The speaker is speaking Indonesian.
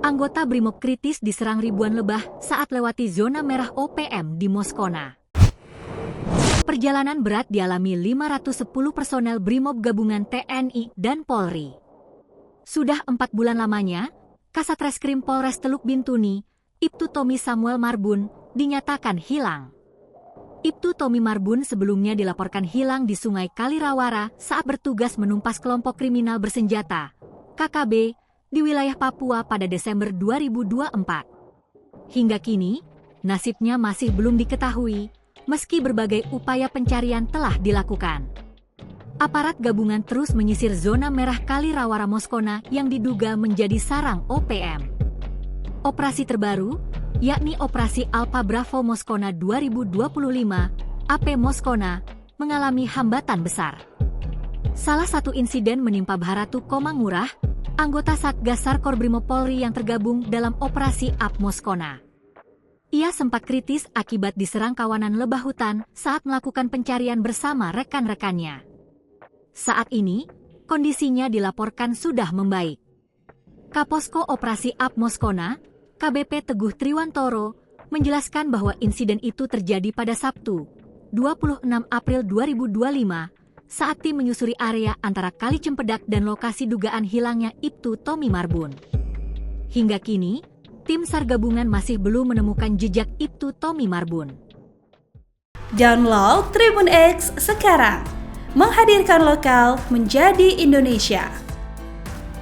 Anggota Brimob kritis diserang ribuan lebah saat lewati zona merah OPM di Moskona. Perjalanan berat dialami 510 personel Brimob gabungan TNI dan Polri. Sudah 4 bulan lamanya, Kasat Reskrim Polres Teluk Bintuni, Ibtu Tommy Samuel Marbun, dinyatakan hilang. Ibtu Tommy Marbun sebelumnya dilaporkan hilang di Sungai Kalirawara saat bertugas menumpas kelompok kriminal bersenjata, KKB, di wilayah Papua pada Desember 2024. Hingga kini, nasibnya masih belum diketahui, meski berbagai upaya pencarian telah dilakukan. Aparat gabungan terus menyisir zona merah Kalirawara Moskona yang diduga menjadi sarang OPM. Operasi terbaru, yakni Operasi Alpha Bravo Moskona 2025, AP Moskona, mengalami hambatan besar. Salah satu insiden menimpa Bharatu Komangurah, anggota Satgas Sarkor Brimob Polri yang tergabung dalam Operasi AP Moskona. Ia sempat kritis akibat diserang kawanan lebah hutan saat melakukan pencarian bersama rekan-rekannya. Saat ini, kondisinya dilaporkan sudah membaik. Kaposko Operasi AP Moskona, KBP Teguh Triwantoro, menjelaskan bahwa insiden itu terjadi pada Sabtu, 26 April 2025, saat tim menyusuri area antara Kali Cempedak dan lokasi dugaan hilangnya Ibtu Tommy Marbun. Hingga kini, tim SAR gabungan masih belum menemukan jejak Ibtu Tommy Marbun. Download Tribun X sekarang, menghadirkan lokal menjadi Indonesia.